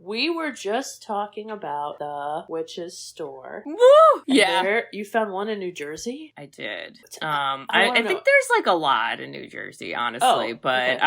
We were just talking about the witch's store. Woo! And Yeah. you found one in New Jersey? I did. I think there's like a lot in New Jersey, honestly, but okay.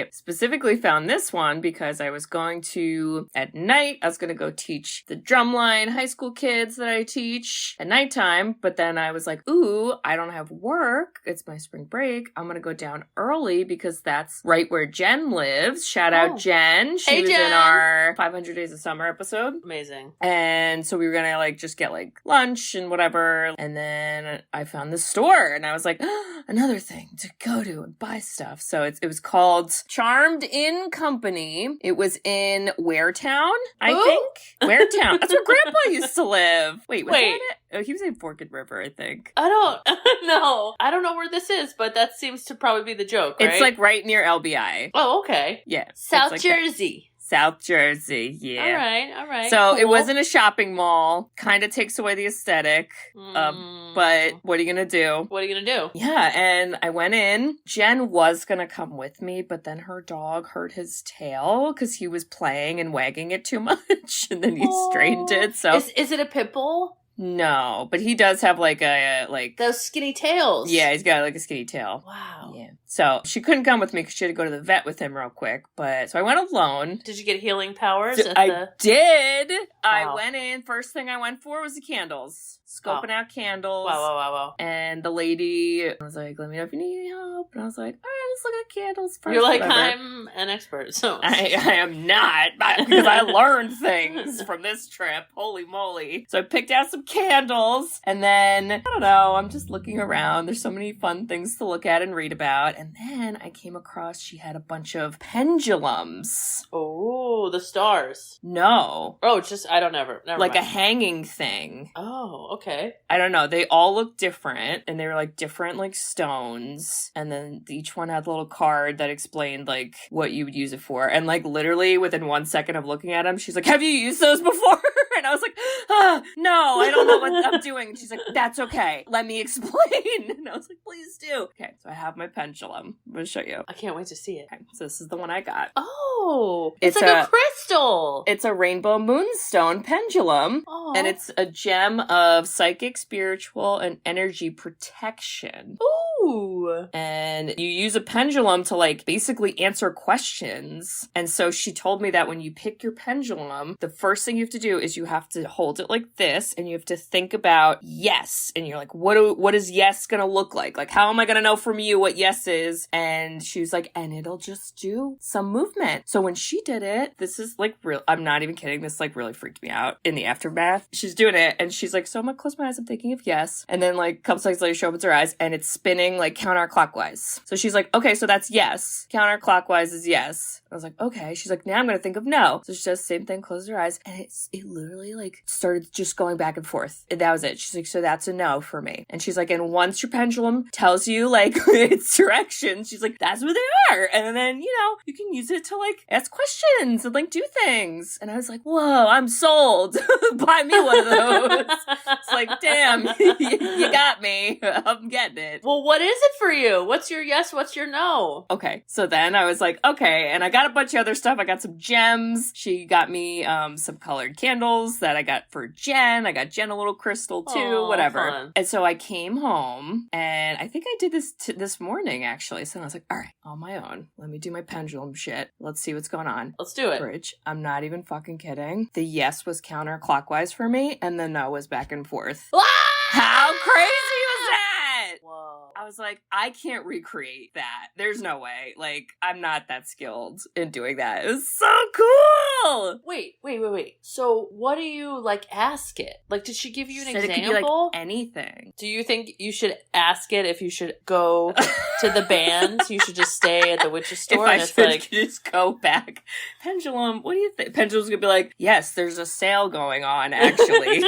I specifically found this one because I was going to, at night, I was going to go teach the drumline high school kids that I teach at nighttime, but then I was like, ooh, I don't have work. It's my spring break. I'm going to go down early because that's right where Jen lives. Shout out Jen. She was in our 500 Days of Summer episode. Amazing. And so we were gonna like just get like lunch and whatever. And then I found the store and I was like, another thing to go to and buy stuff. So it was called Charmed Inn Company. It was in Waretown, I think. Waretown. That's where Grandpa used to live. Wait. That it? Oh, he was in Forked River, I think. I don't know. I don't know where this is, but that seems to probably be the joke, right? It's like right near LBI. Oh, okay. Yeah. South like Jersey. South Jersey, yeah. All right. So cool. It wasn't a shopping mall. Kind of takes away the aesthetic. But what are you going to do? What are you going to do? Yeah, and I went in. Jen was going to come with me, but then her dog hurt his tail because he was playing and wagging it too much. And then he straightened it. So Is it a pit bull? No, but he does have like those skinny tails. Yeah, he's got like a skinny tail. Wow. Yeah. So she couldn't come with me because she had to go to the vet with him real quick. But so I went alone. Did you get healing powers? I did. Wow. I went in. First thing I went for was the candles. Scoping out candles. Wow. And the lady was like, let me know if you need any help. And I was like, all right, let's look at candles first. You're like, whatever. I'm an expert, so. I am not, because I learned things from this trip. Holy moly. So I picked out some candles, and then, I don't know, I'm just looking around. There's so many fun things to look at and read about. And then I came across, she had a bunch of pendulums. Oh, the stars. No. Oh, it's just, I don't never like mind. a hanging thing. Oh, okay. I don't know. They all look different, and they were like different like stones, and then each one had a little card that explained like what you would use it for. And like literally within 1 second of looking at them, she's like, have you used those before? And I was like, no, I don't know what I'm doing. And she's like, that's okay. Let me explain. And I was like, please do. Okay, so I have my pendulum. I'm going to show you. I can't wait to see it. Okay, so this is the one I got. Oh, it's like a crystal. It's a rainbow moonstone pendulum. Oh. And it's a gem of psychic, spiritual, and energy protection. Ooh. And you use a pendulum to like basically answer questions. And so she told me that when you pick your pendulum, the first thing you have to do is you have to hold it like this, and you have to think about yes. And you're like, what is yes gonna look like? Like, how am I gonna know from you what yes is? And she was like, and it'll just do some movement. So when she did it, this is like real, I'm not even kidding, this like really freaked me out in the aftermath. She's doing it, and she's like, so I'm gonna close my eyes, I'm thinking of yes. And then like a couple seconds later, she opens her eyes, and it's spinning like counterclockwise. So she's like, okay, so that's yes. Counterclockwise is yes. I was like, okay. She's like, now I'm gonna think of no. So she does the same thing, closes her eyes, and it literally like started just going back and forth. And that was it. She's like, so that's a no for me. And she's like, and once your pendulum tells you like its directions, she's like, that's what they are. And then, you can use it to like ask questions and like do things. And I was like, whoa, I'm sold. Buy me one of those. It's like, damn, you got me. I'm getting it. Well, what is it for you? What's your yes? What's your no? Okay. So then I was like, okay. And I got a bunch of other stuff. I got some gems. She got me some colored candles that I got for Jen. I got Jen a little crystal too, whatever. Fun. And so I came home, and I think I did this this morning actually. So I was like, all right, on my own. Let me do my pendulum shit. Let's see what's going on. Let's do it. Bridge, I'm not even fucking kidding. The yes was counterclockwise for me, and the no was back and forth. Ah! How crazy was that? Whoa. I was like, I can't recreate that. There's no way. Like, I'm not that skilled in doing that. It was so cool. Wait. So what do you like ask it? Like, did she give you an example? It could be like anything. Do you think you should ask it if you should go to the band? You should just stay at the witch's store? If and I it's should like, just go back. Pendulum, what do you think? Pendulum's gonna be like, yes, there's a sale going on, actually,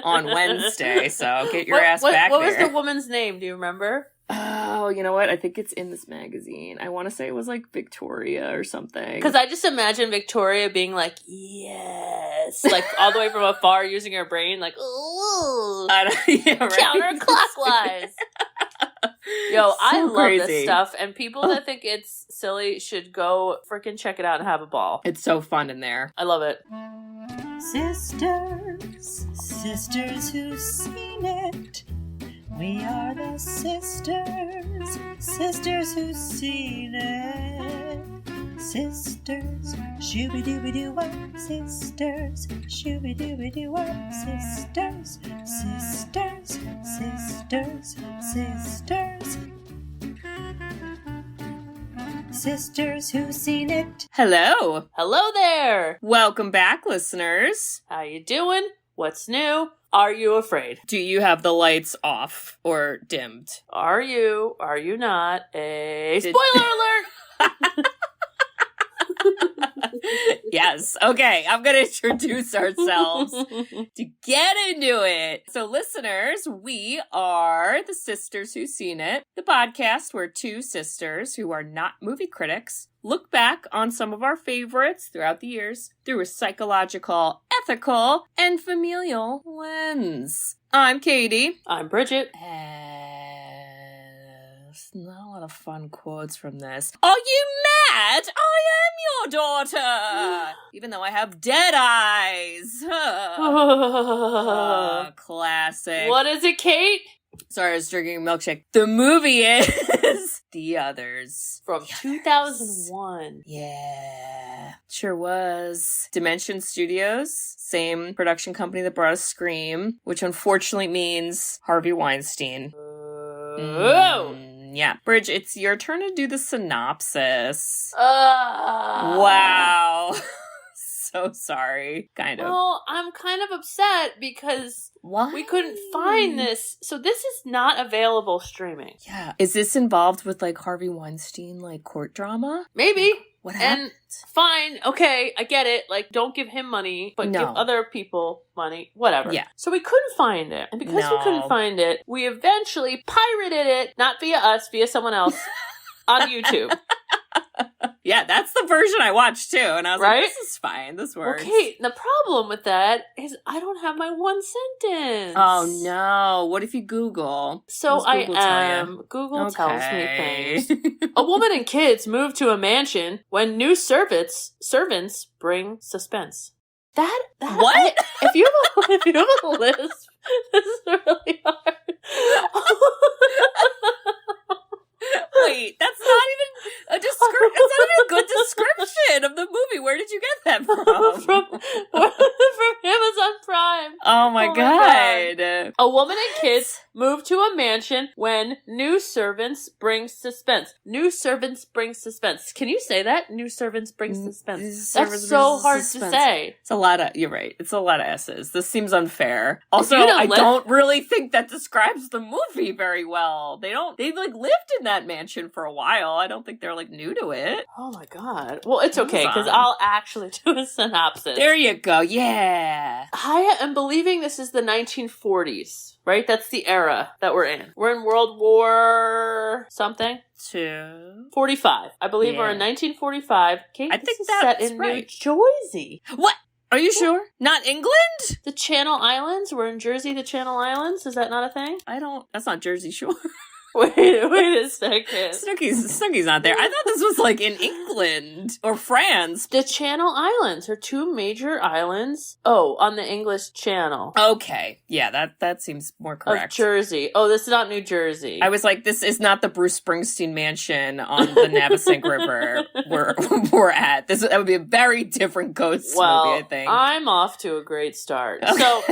on Wednesday, so get your ass back What there. was the woman's name? Do you remember? Oh, you know what? I think it's in this magazine. I want to say it was like Victoria or something. Because I just imagine Victoria being like, yes, like all the way from afar using her brain, like, ooh, Yeah, right? counterclockwise. Yo, I love crazy. this stuff, and people that think it's silly should go freaking check it out and have a ball. It's so fun in there. I love it. Sisters who've seen it. We are the sisters who've seen it. Sisters, shooby-dooby-doo-wop, sisters, shooby-dooby-doo-wop, sisters, sisters who've seen it. Hello. Hello there. Welcome back, listeners. How you doing? What's new? Are you afraid? Do you have the lights off or dimmed? Are you not a spoiler alert? Yes. Okay. I'm going to introduce ourselves to get into it. So, listeners, we are the Sisters Who've Seen It, the podcast where two sisters who are not movie critics look back on some of our favorites throughout the years through a psychological, ethical, and familial lens. I'm Katie. I'm Bridget. Not a lot of fun quotes from this. Are you mad? I am your daughter! Even though I have dead eyes. Classic. What is it, Kate? Sorry, I was drinking a milkshake. The movie is The Others. From 2001. Yeah. Sure was. Dimension Studios, same production company that brought us Scream, which unfortunately means Harvey Weinstein. Oh! Yeah. Bridge, it's your turn to do the synopsis. Wow. So sorry. Kind of. Well, I'm kind of upset because Why? we couldn't find this. So this is not available streaming. Yeah. Is this involved with like Harvey Weinstein, like court drama? Maybe. What happened? And fine, okay, I get it. Like, don't give him money, but No. give other people money. Whatever. Yeah. So we couldn't find it. And because we couldn't find it, we eventually pirated it, not via us, via someone else, on YouTube. Yeah, that's the version I watched too. And I was Right? like, this is fine. This works. Okay, the problem with that is I don't have my one sentence. Oh no. What if you Google? So What does I Google tell ya? am. Google tells me Okay. things. A woman and kids move to a mansion when new servants bring suspense. That What? If you have a lisp, this is really hard. Wait, that's not even a description. It's not even a good description of the movie. Where did you get that from? from Amazon Prime. Oh my god. A woman and kids move to a mansion when new servants bring suspense. New servants bring suspense. Can you say that? New servants bring suspense. That's so hard to say. It's a lot of, you're right. It's a lot of S's. This seems unfair. Also, you don't I live- don't really think that describes the movie very well. They like lived in that mansion for a while. I don't think they're like new to it. Oh my god. Well, it's okay, because Amazon. I'll actually do a synopsis. There you go. Yeah. I am believing this is the 1940s, right? That's the era that we're in. We're in World War something. 45. I believe we're in 1945. Kate, I this think is that's set in right. New Jersey. What? Are you sure? Not England? The Channel Islands? We're in Jersey, the Channel Islands? Is that not a thing? That's not Jersey Shore. Wait a second. Snooki's not there. I thought this was like in England or France. The Channel Islands are two major islands. Oh, on the English Channel. Okay. Yeah, that seems more correct. Of Jersey. Oh, this is not New Jersey. I was like, this is not the Bruce Springsteen mansion on the Navasink River we're at. That would be a very different ghost movie, I think. I'm off to a great start. Okay. So,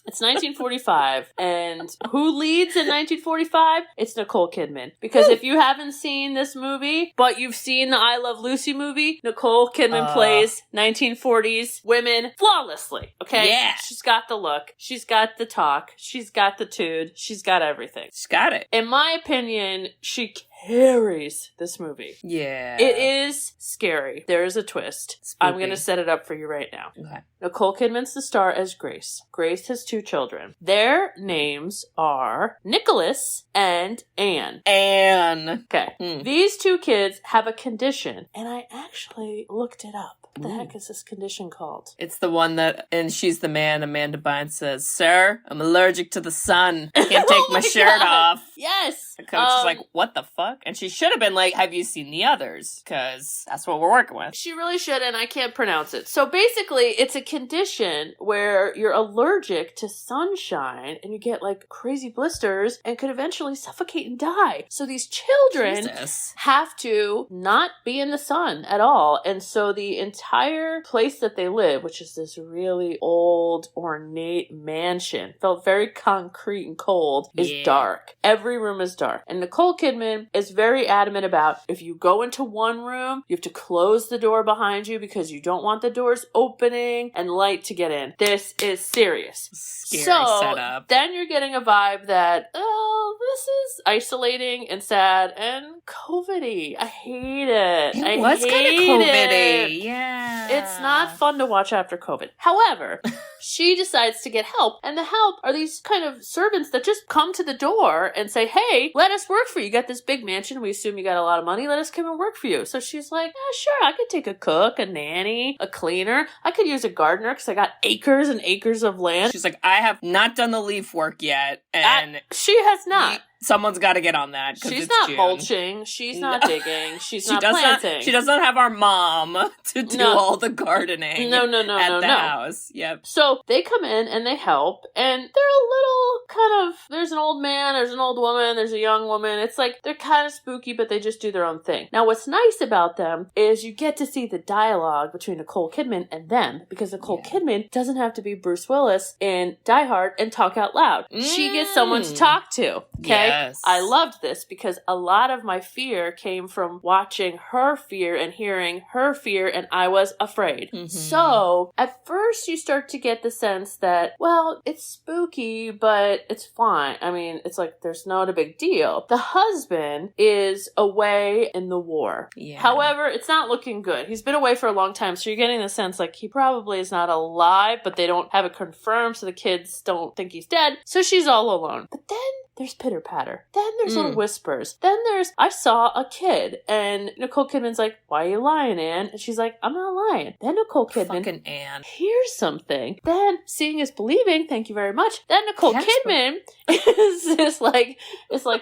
it's 1945, and who leads in 1945? It's Nicole Kidman. Because if you haven't seen this movie, but you've seen the I Love Lucy movie, Nicole Kidman plays 1940s women flawlessly, okay? Yeah. She's got the look, she's got the talk, she's got the tude, she's got everything. She's got it. In my opinion, she carries this movie. Yeah. It is scary. There is a twist. Spooky. I'm going to set it up for you right now. Okay. Nicole Kidman's the star as Grace. Grace has two children. Their names are Nicholas and Anne. Anne. Okay. These two kids have a condition, and I actually looked it up. What the heck is this condition called? It's the one that, and she's the man, Amanda Bynes says, "Sir, I'm allergic to the sun. Can't take my shirt off." Yes. The coach is like, "What the fuck?" And she should have been like, "Have you seen the others?" Because that's what we're working with. She really should, and I can't pronounce it. So basically, it's a condition where you're allergic to sunshine and you get like crazy blisters and could eventually suffocate and die. So these children have to not be in the sun at all. And so the entire place that they live, which is this really old, ornate mansion, felt very concrete and cold, is dark. Every room is dark. And Nicole Kidman is very adamant about if you go into one room, you have to close the door behind you because you don't want the doors opening and light to get in. This is serious. Scary so setup. Then you're getting a vibe that, oh, this is isolating and sad and COVID-y. I hate it. It was kind of COVID-y. It. Yeah. It's not fun to watch after COVID. However, she decides to get help. And the help are these kind of servants that just come to the door and say, hey, let us work for you. You got this big mansion. We assume you got a lot of money. Let us come and work for you. So she's like, yeah, sure. I could take a cook, a nanny, a cleaner. I could use a gardener because I got acres and acres of land. She's like, I have not done the leaf work yet. And she has not. Someone's got to get on that. She's not June. mulching. She's not digging. She's not planting. She doesn't have our mom to do all the gardening. No. At the house. Yep. So they come in and they help, and they're a little kind of. There's an old man. There's an old woman. There's a young woman. It's like they're kind of spooky, but they just do their own thing. Now, what's nice about them is you get to see the dialogue between Nicole Kidman and them, because Nicole Kidman doesn't have to be Bruce Willis in Die Hard and talk out loud. She gets someone to talk to. Okay. Yes. I loved this because a lot of my fear came from watching her fear and hearing her fear, and I was afraid. Mm-hmm. So at first you start to get the sense that, well, it's spooky, but it's fine. I mean, it's like there's not a big deal. The husband is away in the war. Yeah. However, it's not looking good. He's been away for a long time, so you're getting the sense like he probably is not alive, but they don't have it confirmed, so the kids don't think he's dead. So she's all alone. But then there's pitter-patter. Then there's little whispers. Then I saw a kid. And Nicole Kidman's like, why are you lying, Anne? And she's like, I'm not lying. Then Nicole Kidman fucking Anne hears something. Then seeing is believing. Thank you very much. Then Nicole Kidman is like,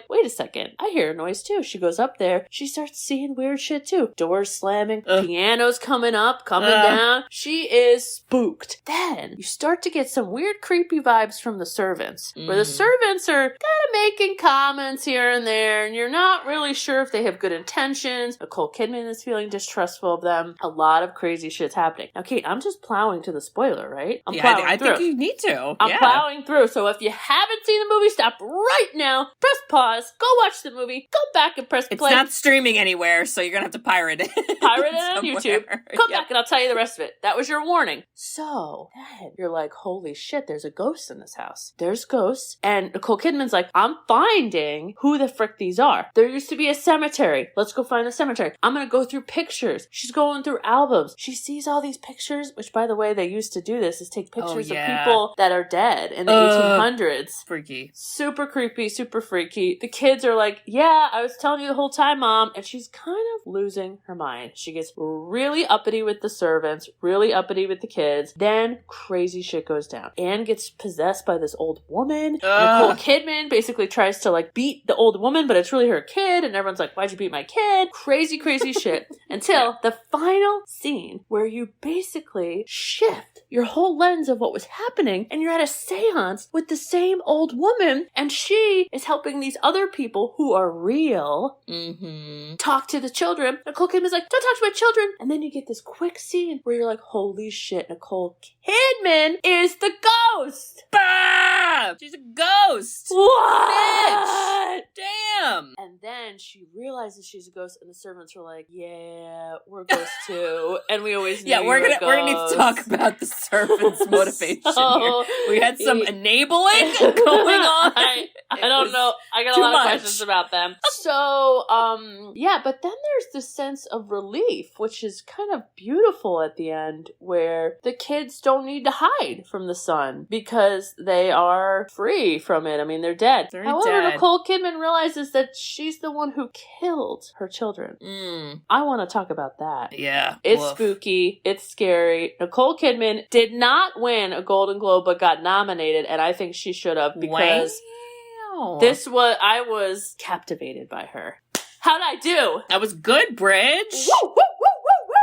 wait a second. I hear a noise too. She goes up there. She starts seeing weird shit too. Doors slamming. Pianos coming up, coming down. She is spooked. Then you start to get some weird creepy vibes from the servants. Where the servants are kind of making comments here and there, and you're not really sure if they have good intentions. Nicole Kidman is feeling distrustful of them. A lot of crazy shit's happening. Now, Kate, I'm just plowing to the spoiler, right? I'm plowing I through. think you need to. I'm plowing through. So if you haven't seen the movie, stop right now. Press pause. Go watch the movie. Go back and press play. It's not streaming anywhere, so you're going to have to pirate it. Pirate it on YouTube. Come back and I'll tell you the rest of it. That was your warning. So then you're like, holy shit, there's a ghost in this house. There's ghosts. And Nicole Kidman's like, I'm finding who the frick these are. There used to be a cemetery. Let's go find the cemetery. I'm going to go through pictures. She's going through albums. She sees all these pictures, which by the way, they used to do this, is take pictures of people that are dead in the 1800s. Freaky. Super creepy, super freaky. The kids are like, yeah, I was telling you the whole time, Mom. And she's kind of losing her mind. She gets really uppity with the servants, really uppity with the kids. Then crazy shit goes down. Anne gets possessed by this old woman. Nicole Kidman basically tries to like beat the old woman, but it's really her kid. And everyone's like, why'd you beat my kid? Crazy, crazy shit. Until the final scene where you basically shift your whole lens of what was happening, and you're at a seance with the same old woman, and she is helping these other people who are real talk to the children. Nicole Kidman's like, don't talk to my children. And then you get this quick scene where you're like, holy shit, Nicole Kidman is the ghost. Bah! She's a ghost. What? Bitch. Damn. And then she realizes she's a ghost, and the servants were like, yeah, we're ghosts too. And we always knew we're you were gonna need to talk about the servant's motivation So, here. We had some enabling going on. I don't know. I got a lot of questions about them. So, yeah, but then there's this sense of relief, which is kind of beautiful at the end, where the kids don't need to hide from the sun because they are free from it. I mean, they're dead. However, Nicole Kidman realizes that she's the one who killed her children. I want to talk about that. Yeah. It's spooky. It's scary. Nicole Kidman did not win a Golden Globe, but got nominated, and I think she should have because I was captivated by her. How'd I do? That was good, Bridge. Woo, woo, woo, woo, woo.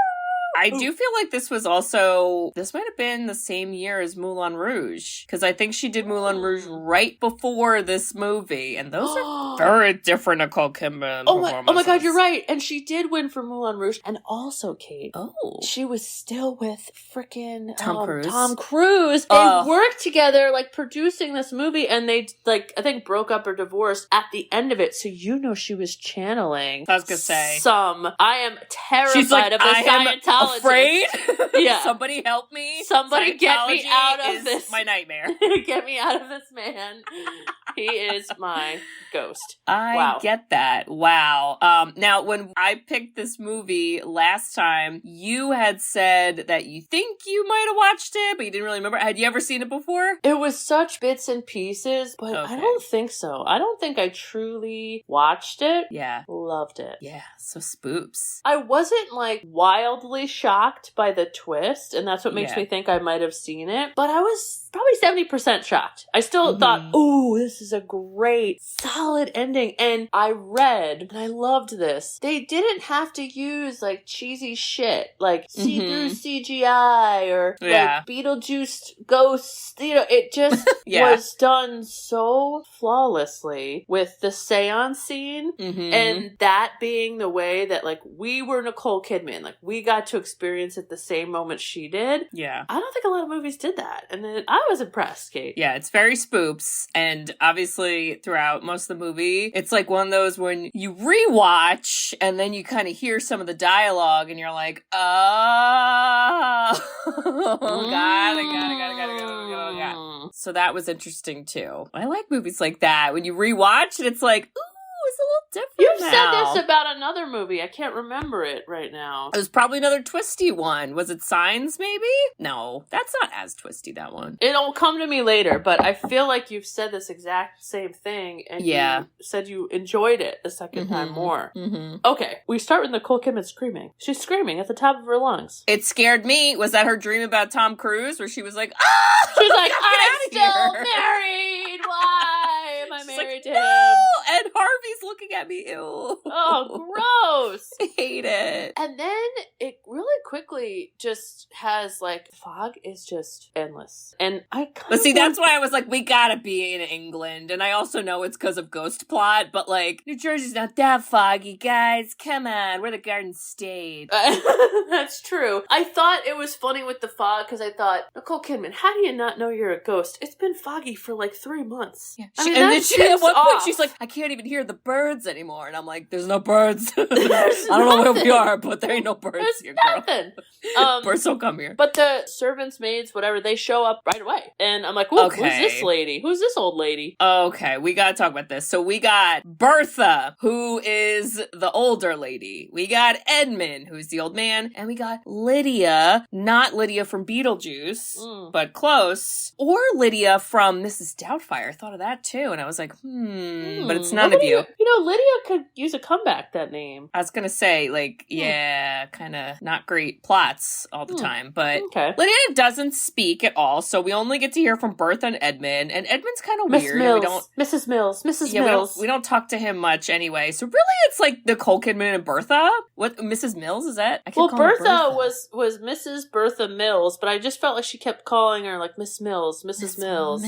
I do feel like this might have been the same year as Moulin Rouge, because I think she did Moulin Rouge right before this movie, and those are very different Nicole Kidman performances. Oh my god, you're right. And she did win for Moulin Rouge, and also, Kate, she was still with frickin' Tom Cruise. They worked together, like, producing this movie, and they, like, I think broke up or divorced at the end of it, so you know she was channeling I was gonna say. I am terrified of the Scientology. Afraid? Yeah. Somebody help me. Somebody get me out of this. My nightmare. Get me out of this man. He is my ghost. I get that. Wow. Now, when I picked this movie last time, you had said that you think you might have watched it, but you didn't really remember. Had you ever seen it before? It was such bits and pieces, but I don't think so. I don't think I truly watched it. Yeah. Loved it. Yeah. So spoops. I wasn't, like, wildly shocked by the twist, and that's what makes me think I might have seen it, but I was probably 70% shocked. I still thought, ooh, this is a great, solid ending. And I read, and I loved this, they didn't have to use, like, cheesy shit, like see-through CGI or like Beetlejuice ghosts. You know, it just was done so flawlessly with the seance scene, and that being the way that, like, we were Nicole Kidman, like, we got to experience it the same moment she did. Yeah. I don't think a lot of movies did that, and I was impressed, Kate. Yeah, it's very spoops, and obviously throughout most of the movie, it's like one of those when you rewatch and then you kind of hear some of the dialogue and you're like, oh, God. So that was interesting too. I like movies like that. When you rewatch and it's like, ooh, it's a little different. You've said this about another movie. I can't remember it right now. It was probably another twisty one. Was it Signs, maybe? No, that's not as twisty, that one. It'll come to me later, but I feel like you've said this exact same thing, and you said you enjoyed it the second time more. Okay, we start with Nicole Kidman screaming. She's screaming at the top of her lungs. It scared me. Was that her dream about Tom Cruise, where she was like, ah! She's like, I'm still married! Why am I married to him? And Harvey's looking at me. Ew. Oh, gross. I hate it. And then it really quickly just has, like, fog is just endless. And But see, that's why I was like, we gotta be in England. And I also know it's because of Ghost Plot, but, like, New Jersey's not that foggy, guys. Come on, we're the Garden State. That's true. I thought it was funny with the fog because I thought, Nicole Kidman, how do you not know you're a ghost? It's been foggy for like 3 months. Yeah. And then at one point she's like, I can't even hear the birds anymore. And I'm like, there's no birds. I don't know where we are, but there ain't no birds here, girl. Nothing. Birds don't come here. But the servants, maids, whatever, they show up right away. And I'm like, who's this lady? Who's this old lady? Okay, we gotta talk about this. So we got Bertha, who is the older lady. We got Edmund, who's the old man. And we got Lydia, not Lydia from Beetlejuice, but close. Or Lydia from Mrs. Doubtfire. I thought of that too. And I was like, but it's none of you. You know, Lydia could use a comeback, that name. I was gonna say, like, kind of not great plots all the time. But Lydia doesn't speak at all. So we only get to hear from Bertha and Edmund. And Edmund's kind of weird. Mrs. Mills. We don't talk to him much anyway. So really it's like Nicole Kidman and Bertha? What, Mrs. Mills, is that? Bertha was Mrs. Bertha Mills, but I just felt like she kept calling her like Miss Mills, Mrs. Mills.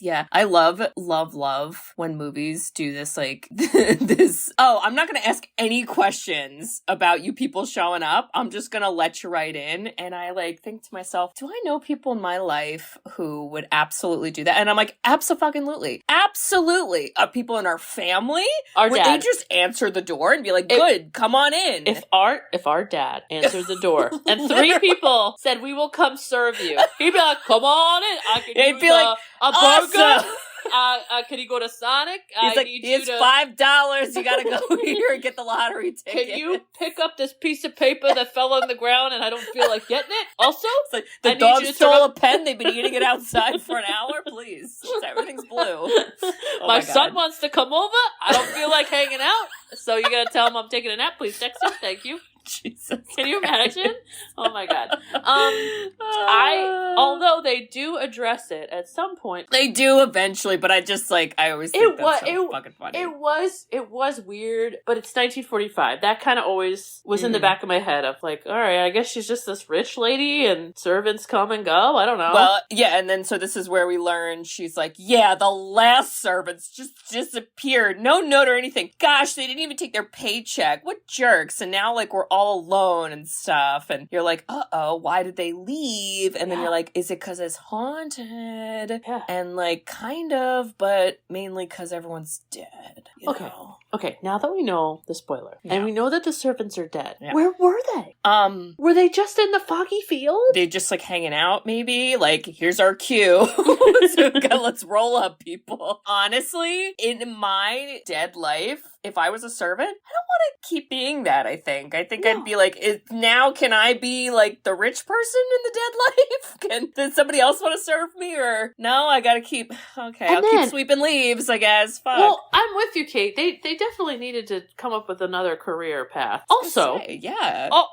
Yeah. I love love when movies do this, like, this, oh, I'm not going to ask any questions about you people showing up. I'm just going to let you right in. And I, like, think to myself, do I know people in my life who would absolutely do that? And I'm like, absolutely. Absolutely. People in our family, would they just answer the door and be like, good, come on in. If our dad answered the door and 3 people said, we will come serve you, he'd be like, come on in. I can use a burger. Can you go to Sonic? He's like, it's $5. You gotta go here and get the lottery ticket. Can you pick up this piece of paper that fell on the ground and I don't feel like getting it? Also, it's like, the dog stole a pen. They've been eating it outside for an hour. Please, everything's blue. Oh my son wants to come over. I don't feel like hanging out, so you gotta tell him I'm taking a nap. Please text him. Thank you. Jesus. Can you imagine? Oh my god. Although they do address it at some point. They do eventually, but I just like, I always think that's so fucking funny. It was weird, but it's 1945. That kind of always was in the back of my head of like, all right, I guess she's just this rich lady and servants come and go. I don't know. Well, yeah, and then so this is where we learn she's like, yeah, the last servants just disappeared. No note or anything. Gosh, they didn't even take their paycheck. What jerks. And now like we're all alone and stuff, and you're like, uh-oh, why did they leave? And then you're like, is it because it's haunted? Yeah. And like, kind of, but mainly because everyone's dead. Okay, now that we know the spoiler, and we know that the servants are dead, yeah. Where were they? Were they just in the foggy field? They just like hanging out, maybe? Like, here's our cue. So let's roll up, people. Honestly, in my dead life, if I was a servant, I don't want to keep being that, I think. I'd be like, now can I be like the rich person in the dead life? Did somebody else want to serve me? Or no, I gotta keep, okay, I'll keep sweeping leaves, I guess. Fuck. Well, I'm with you, Kate. They definitely needed to come up with another career path. Also,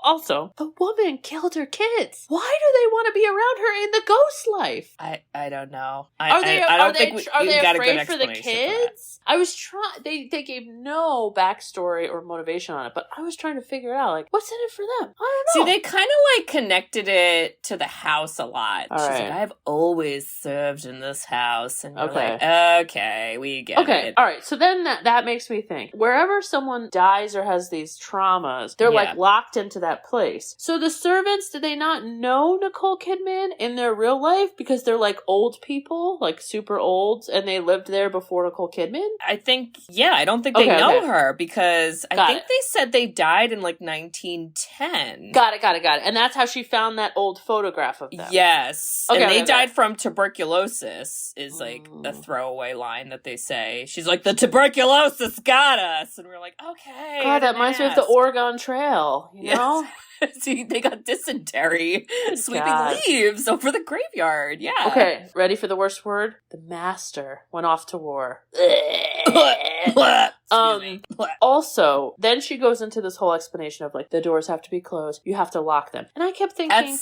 also, the woman killed her kids. Why do they want to be around her in the ghost life? I don't know. Are they afraid for the kids? I was trying. They gave no backstory or motivation on it, but I was trying to figure out like what's in it for them. I don't know. See, they kind of like connected it to the house a lot. She's like, I've always served in this house, and you're like, okay, we get it. All right. So then that makes me think. Wherever someone dies or has these traumas, they're like locked into that place. So the servants, did they not know Nicole Kidman in their real life because they're like old people, like super old, and they lived there before Nicole Kidman? I think, I don't think they know her because I think they said they died in like 1910. Got it. And that's how she found that old photograph of them. Yes. And they died from tuberculosis is like a throwaway line that they say. She's like, the tuberculosis got us. And we're like, okay. God, that reminds me of the Oregon Trail, you know? See, they got dysentery sweeping leaves over the graveyard. Yeah. Okay, ready for the worst word? The master went off to war. Also, then she goes into this whole explanation of like the doors have to be closed, you have to lock them, and I kept thinking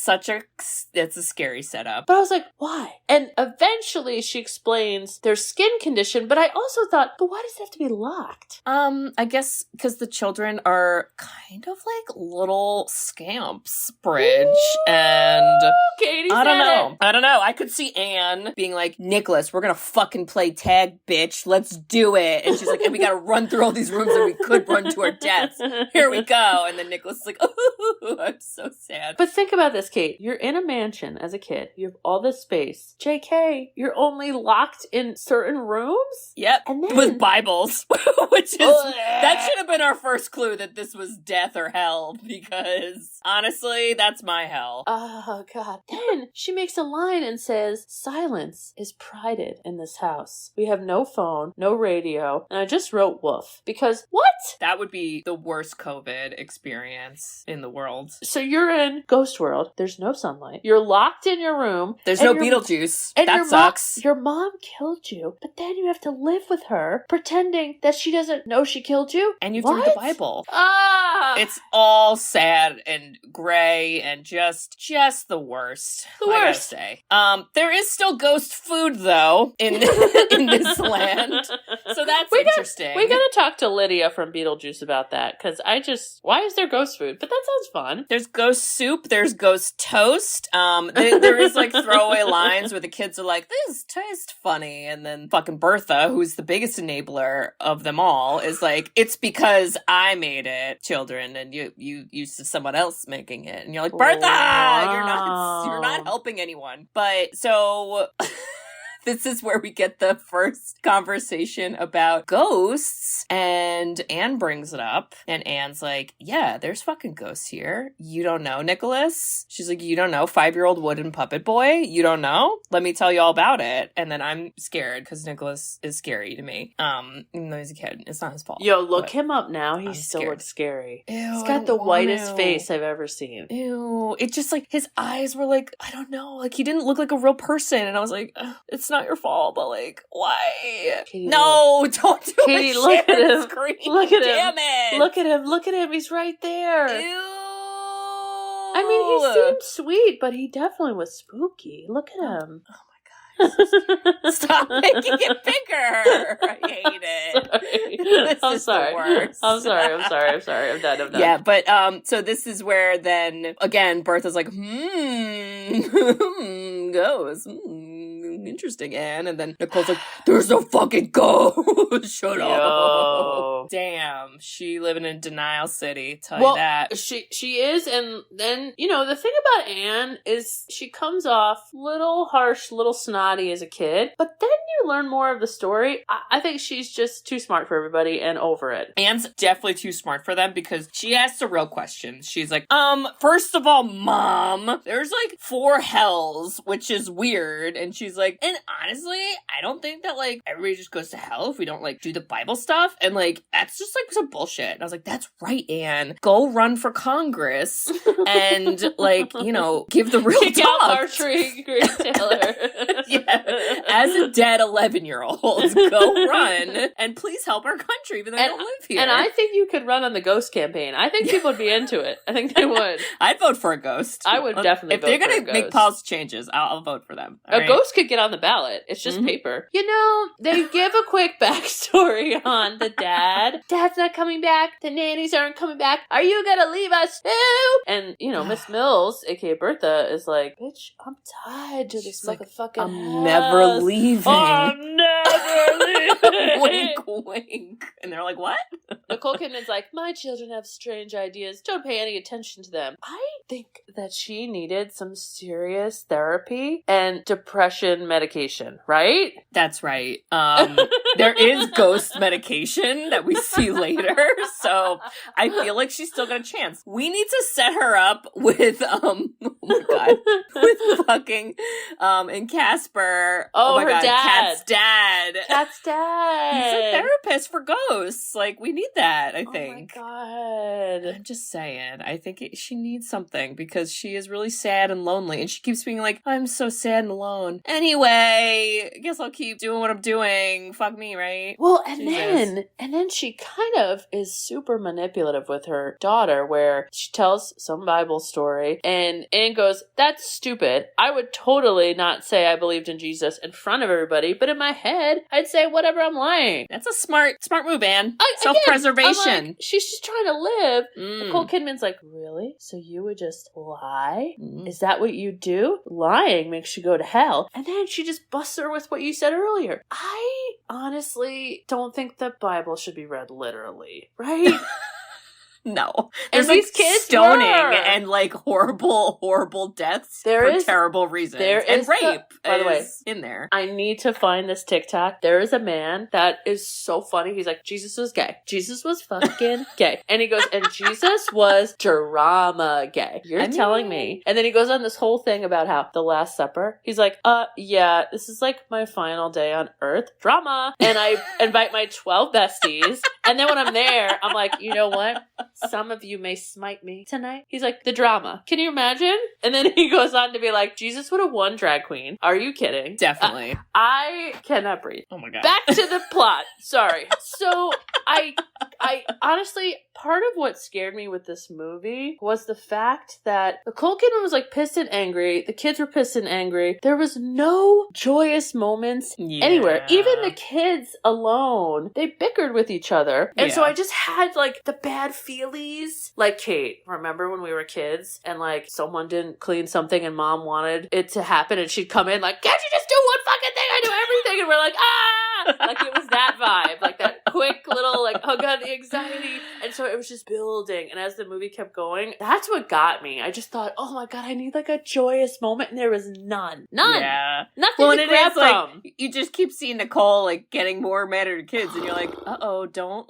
that's a scary setup. But I was like, why? And eventually she explains their skin condition, but I also thought, but why does it have to be locked? I guess because the children are kind of like little scamps, Bridge. Ooh, and Katie I don't know. I could see Anne being like, Nicholas, we're gonna fucking play tag, bitch. Let's do it. And she's like, and we gotta run through all these rooms and we could run to our deaths. Here we go. And then Nicholas is like, ooh, I'm so sad. But think about this, Kate. You're in a mansion as a kid. You have all this space. JK, you're only locked in certain rooms? Yep. And then with Bibles. Which is, that should have been our first clue that this was death or hell, because honestly, that's my hell. Oh, God. Then she makes a line and says, silence is prided in this house. We have no phone, no radio, and I just wrote woof. Because, what? That would be the worst COVID experience in the world. So you're in Ghost World. There's no sunlight. You're locked in your room. There's no Beetlejuice. That sucks. Your mom killed you, but then you have to live with her, pretending that she doesn't know she killed you. And you have to read the Bible. It's all sad and gray and just the worst. The worst. I gotta say. There is still ghost food though in in this land, so that's interesting. We gotta talk to Lydia from Beetlejuice about that, because why is there ghost food? But that sounds fun. There's ghost soup. There's ghost toast. there is like throwaway lines where the kids are like, this tastes funny. And then fucking Bertha, who's the biggest enabler of them all, is like, it's because I made it, children, and you used to someone else making it. And you're like, Bertha, you're not helping anyone. But so this is where we get the first conversation about ghosts, and Anne brings it up, and Anne's like, yeah, there's fucking ghosts here. You don't know, Nicholas? She's like, you don't know, 5-year-old wooden puppet boy? You don't know? Let me tell you all about it. And then I'm scared because Nicholas is scary to me. Even though he's a kid. It's not his fault. Yo, look him up now. He still looks scary. Ew, he's got the whitest face I've ever seen. Ew. It just like, his eyes were like, I don't know, like he didn't look like a real person. And I was like, it's not your fault, but like, why? Katie, no, don't do Katie, it. look at him. Screen. Look at Damn him. it. Look at him. Look at him. He's right there. Ew. I mean, he seemed sweet, but he definitely was spooky. Look at him. Oh my god. Stop making it bigger. I hate it. I'm sorry. I'm sorry. I'm done. Yeah, but so this is where then again Bertha's like, ghosts. Interesting, Anne. And then Nicole's like, there's no fucking ghost. Shut up. Damn, she living in denial city. Tell you that. She is, and then, you know, the thing about Anne is she comes off little harsh, little snotty as a kid, but then you learn more of the story. I think she's just too smart for everybody and over it. Anne's definitely too smart for them because she asks the real questions. She's like, first of all, Mom, there's like 4 hells, which is weird. And she's like, and honestly, I don't think that like everybody just goes to hell if we don't like do the Bible stuff. And like, that's just like some bullshit. And I was like, that's right, Anne. Go run for Congress and like, you know, give the real Kick talk. out Archery Grace Taylor. Yeah. As a dead 11-year-old, go run and please help our country even though I don't live here. And I think you could run on the ghost campaign. I think people would be into it. I think they would. I'd vote for a ghost. I would definitely vote for a ghost. If they're going to make policy changes, I'll vote for them. A ghost could get on the ballot. It's just paper. You know, they give a quick backstory on the dad. Dad's not coming back. The nannies aren't coming back. Are you gonna leave us too? And, you know, Miss Mills, aka Bertha, is like, bitch, I'm tied to this motherfucking I'm never leaving. I'm never leaving. Wink, wink. And they're like, what? Nicole Kidman's like, my children have strange ideas. Don't pay any attention to them. I think that she needed some serious therapy and depression medication, right? That's right. There is ghost medication that we see later, so I feel like she's still got a chance. We need to set her up with, oh my god, with fucking, and Casper. Oh my her god, dad. Kat's dad. Kat's dad. He's a therapist for ghosts. Like, we need that, I think. Oh my god. I'm just saying. I think she needs something because she is really sad and lonely, and she keeps being like, I'm so sad and alone. Anyway, I guess I'll keep doing what I'm doing. Fuck me, right? Well, and then she kind of is super manipulative with her daughter, where she tells some Bible story, and Anne goes, that's stupid. I would totally not say I believed in Jesus in front of everybody, but in my head, I'd say whatever, I'm lying. That's a smart move, Anne. Self-preservation. Like, she's just trying to live. Nicole Kidman's like, really? So you would just lie? Is that what you do? Lying makes you go to hell. And then she just busts her with what you said earlier. I honestly don't think the Bible should be read literally, right? No. There's like these kids stoning were. And like horrible deaths there for is, terrible reasons. There and is rape by the way, in there. I need to find this TikTok. There is a man that is so funny. He's like, Jesus was gay. Jesus was fucking gay. And he goes, and Jesus was drama gay. You're telling me. And then he goes on this whole thing about how the Last Supper. He's like, yeah, this is like my final day on earth. Drama. And I invite my 12 besties. And then when I'm there, I'm like, you know what? Some of you may smite me tonight. He's like, the drama. Can you imagine? And then he goes on to be like, Jesus would have won drag queen. Are you kidding? Definitely. I cannot breathe. Oh my god. Back to the plot. Sorry. So I honestly, part of what scared me with this movie was the fact that Nicole Kidman was like pissed and angry. The kids were pissed and angry. There was no joyous moments anywhere. Even the kids alone, they bickered with each other. And so I just had like the bad feeling dailies. Like, Kate, remember when we were kids and like someone didn't clean something and mom wanted it to happen and she'd come in like, can't you just do one fucking thing? I do everything. And we're like, ah! Like, it was that vibe. Like that quick little like hug on the anxiety. And so it was just building. And as the movie kept going, that's what got me. I just thought, oh my God, I need like a joyous moment. And there was none. Yeah. Nothing to grab from. Like, you just keep seeing Nicole like getting more mad at her kids and you're like, uh-oh, don't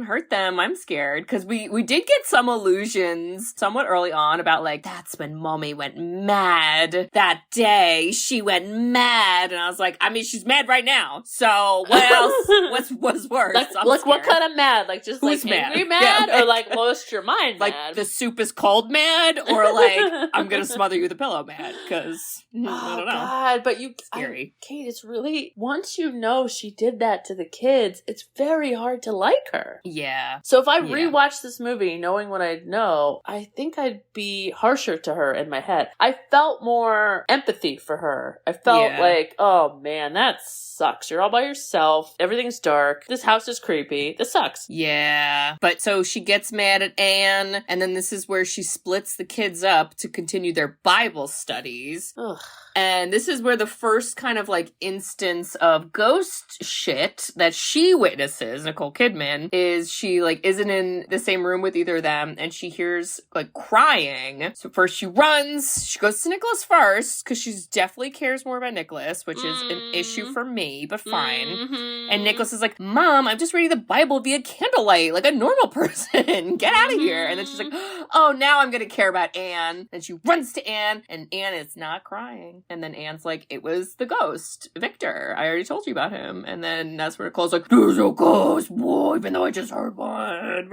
hurt them. I'm scared. Because we did get some illusions somewhat early on about like, that's when mommy went mad that day. She went mad. And I was like, I mean, she's mad right now. So what else was worse? Like what kind of mad? Like just Who's like angry mad? mad? Or like lost your mind like mad? The soup is cold mad? Or like, I'm gonna smother you with a pillow mad? Because I don't know. God, but Scary. Kate, it's really, once you know she did that to the kids, it's very hard to like her. Yeah. So if I rewatched this movie knowing what I know, I think I'd be harsher to her in my head. I felt more empathy for her. I felt like, oh man, that sucks. You're all by yourself. Everything's dark. This house is creepy. This sucks. Yeah. But so she gets mad at Anne, and then this is where she splits the kids up to continue their Bible studies. Ugh. And this is where the first kind of like instance of ghost shit that she witnesses, Nicole Kidman, is she like isn't in the same room with either of them and she hears like crying. So first she runs, she goes to Nicholas first because she definitely cares more about Nicholas, which is an issue for me, but fine. Mm-hmm. And Nicholas is like, Mom, I'm just reading the Bible via candlelight like a normal person. Get out of here. And then she's like, oh, now I'm going to care about Anne. And she runs to Anne and Anne is not crying. And then Anne's like, it was the ghost, Victor. I already told you about him. And then that's where Nicole's like, there's a ghost, boy, even though I just heard one.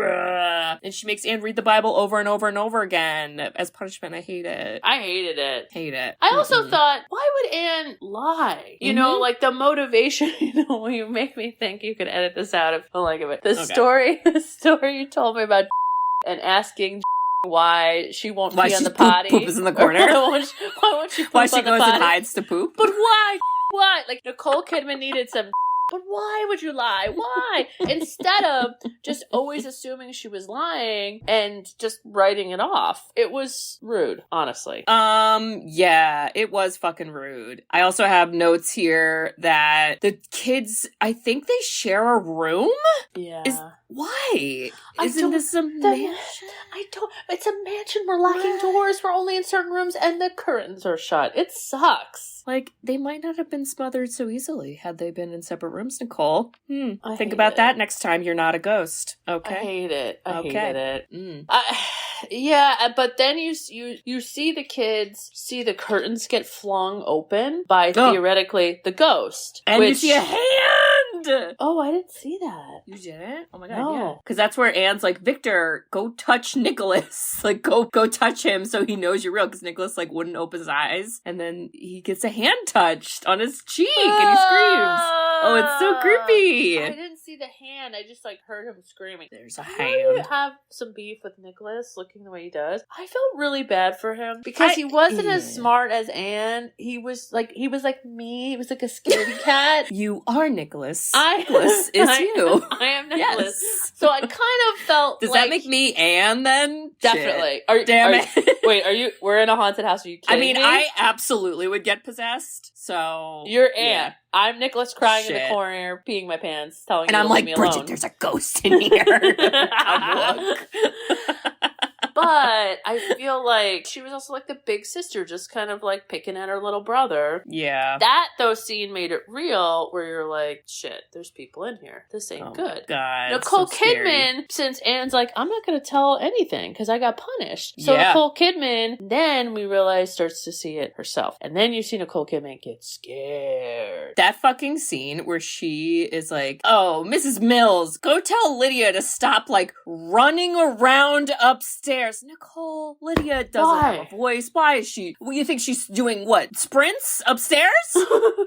And she makes Anne read the Bible over and over and over again as punishment. I hate it. I hated it. Hate it. I also thought, why would Anne lie? You know, like the motivation, you make me think you could edit this out if I don't like it. The story you told me about and asking why she won't pee on the potty. Poop is in the corner. why won't she poop why she on the goes potty? and hides to poop. But why? Why? Like Nicole Kidman needed some. But why would you lie? Why? Instead of just always assuming she was lying and just writing it off. It was rude, honestly. Yeah, it was fucking rude. I also have notes here that the kids, I think they share a room? Yeah. Why? Isn't this a mansion? I don't. It's a mansion. We're locking doors. We're only in certain rooms and the curtains are shut. It sucks. Like, they might not have been smothered so easily had they been in separate rooms, Nicole. Think about it. that next time you're not a ghost. Okay. I hate it. I hated it. Mm. But then you see the kids see the curtains get flung open by theoretically the ghost. And you see a hand! Oh, I didn't see that. You didn't? Oh my God, no. yeah. Because that's where Anne's like, Victor, go touch Nicholas. Like, go touch him so he knows you're real. Because Nicholas, like, wouldn't open his eyes. And then he gets a hand touched on his cheek and he screams. Oh, it's so creepy. I didn't see the hand. I just, like, heard him screaming. There's a hand. hand. You have some beef with Nicholas looking the way he does. I felt really bad for him because he wasn't as smart as Anne. He was like me. He was like a scaredy cat. You are Nicholas. Nicholas is you. I am Nicholas. Yes. So I kind of felt Does that make me Anne then? Definitely. Shit. We're in a haunted house. Are you kidding me? I absolutely would get possessed. So you're Anne. Yeah. I'm Nicholas crying in the corner, peeing my pants, telling you I'm to like, leave me alone. Bridget, there's a ghost in here. Come look. But I feel like she was also like the big sister, just kind of like picking at her little brother. Yeah. That, though, scene made it real, where you're like, shit, there's people in here. This ain't good. God, Nicole so scary. Kidman, since Anne's like, I'm not going to tell anything because I got punished. So Nicole Kidman, then we realize, starts to see it herself. And then you see Nicole Kidman get scared. That fucking scene where she is like, oh, Mrs. Mills, go tell Lydia to stop, like, running around upstairs upstairs. Nicole, Lydia doesn't have a voice. Why is she? Well, you think she's doing what? Sprints upstairs?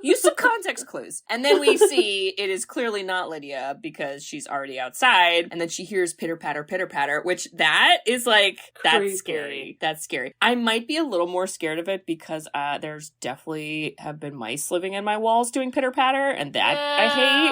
Use some context clues. And then we see it is clearly not Lydia because she's already outside. And then she hears pitter patter, which that is like, Creepy. that's scary. That's scary. I might be a little more scared of it because there's definitely have been mice living in my walls doing pitter patter, and that I hate.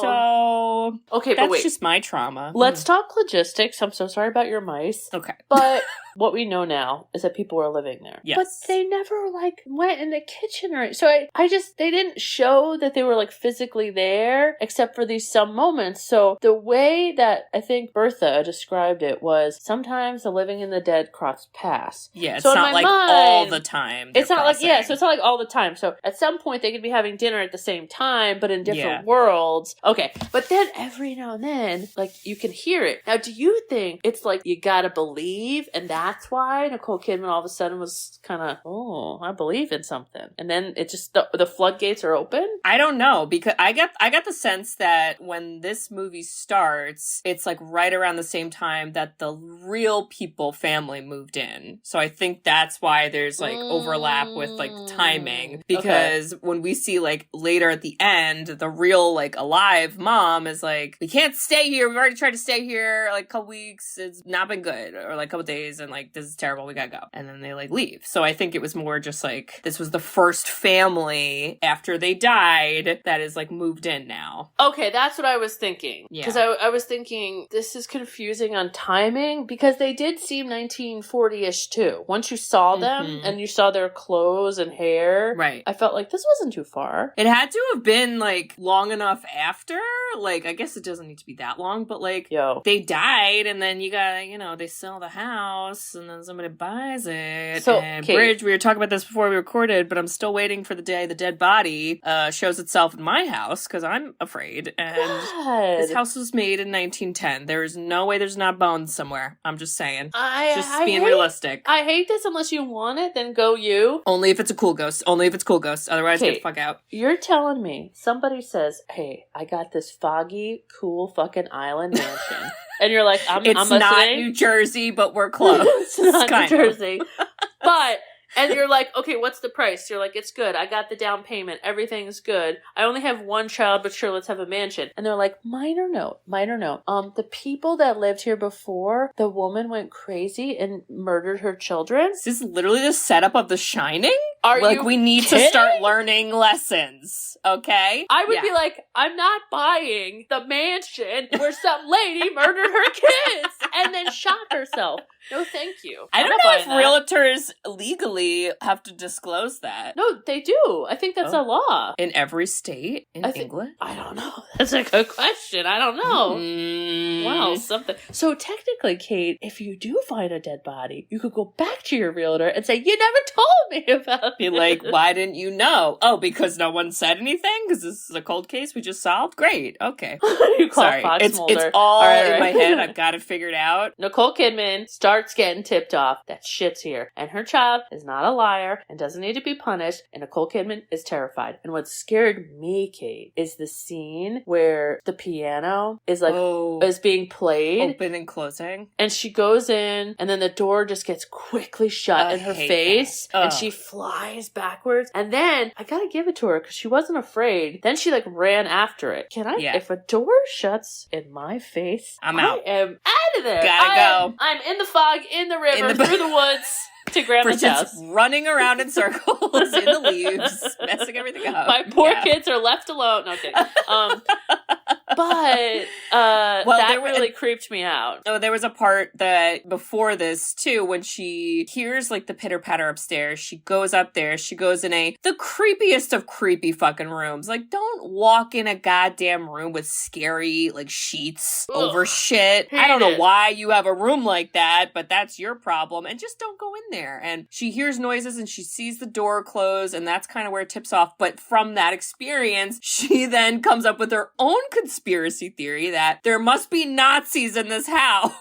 So okay, that's but wait. just my trauma. Let's talk logistics. I'm so sorry about your mice. Okay. But what we know now is that people were living there. Yes. But they never, like, went in the kitchen or... So they didn't show that they were, like, physically there, except for these some moments. So the way that I think Bertha described it was sometimes the living and the dead cross paths. Yeah, it's so not like mind, all the time. It's not crossing. like, yeah, so it's not like all the time. So at some point they could be having dinner at the same time, but in different worlds. Okay. But then every now and then, like, you can hear it. Now, do you think it's like you gotta believe, and that's why Nicole Kidman all of a sudden was kind of, oh, I believe in something. And then it just, the floodgates are open? I don't know, because I got the sense that when this movie starts, it's like right around the same time that the real people family moved in. So I think that's why there's like overlap with like the timing, because when we see like later at the end, the real like alive mom is like, we can't stay here. We've already tried to stay here like a couple weeks. It's not been good, or like a couple days, and like, this is terrible. We gotta go. And then they like leave. So I think it was more just like, this was the first family after they died that is like moved in now. Okay, that's what I was thinking. Yeah. Because I was thinking, this is confusing on timing, because they did seem 1940-ish too. Once you saw them and you saw their clothes and hair, Right. I felt like this wasn't too far. It had to have been like long enough after. Like, I guess it doesn't need to be that long, but like, they died, and then you gotta, you know, they sell the house, and then somebody buys it. So, and Kate, Bridge, we were talking about this before we recorded, but I'm still waiting for the day the dead body shows itself in my house, because I'm afraid. And this house was made in 1910. There is no way there's not bones somewhere. I'm just saying. Just being realistic. I hate this. Unless you want it, then go you. Only if it's a cool ghost. Only if it's cool ghost. Otherwise, Kate, get the fuck out. You're telling me somebody says, hey, I got this foggy, cool fucking island mansion. And you're like, I'm listening. Not New Jersey, but we're close. It's not New Jersey. But... And you're like, okay, what's the price? You're like, it's good. I got the down payment. Everything's good. I only have one child, but sure, let's have a mansion. And they're like, minor note. The people that lived here before, the woman went crazy and murdered her children. Is this literally the setup of The Shining? We need kidding? to start learning lessons, okay? I would be like, I'm not buying the mansion where some lady murdered her kids and then shot herself. No, thank you. I don't know if realtors legally have to disclose that. No, they do. I think that's a law. In every state in England? I don't know. That's a good question. I don't know. Wow, something. So technically, Kate, if you do find a dead body, you could go back to your realtor and say, you never told me about it. Be like, why didn't you know? Oh, because no one said anything? Because this is a cold case we just solved? Great. Okay. You call Sorry. Fox It's Mulder. all in my head. I've got it figured out. Nicole Kidman starts getting tipped off that shit's here. And her child is not a liar and doesn't need to be punished. And Nicole Kidman is terrified. And what scared me, Kate, is the scene where the piano is like, is being played. Open and closing. And she goes in, and then the door just gets quickly shut in her face. And she flies backwards. And then, I gotta give it to her, because she wasn't afraid. Then she, like, ran after it. If a door shuts in my face, I'm out. I am out of there. Gotta go. I'm in the fog, in the river, through the woods. To Grandma's house. Running around in circles in the leaves, messing everything up. My poor kids are left alone. No, okay. But that really creeped me out. Oh, there was a part that before this too, when she hears like the pitter patter upstairs, she goes up there. She goes in the creepiest of creepy fucking rooms. Like, don't walk in a goddamn room with scary like sheets over shit. I don't know why you have a room like that, but that's your problem. And just don't go in there. And she hears noises and she sees the door close, and that's kind of where it tips off. But from that experience, she then comes up with her own conspiracy theory that there must be Nazis in this house.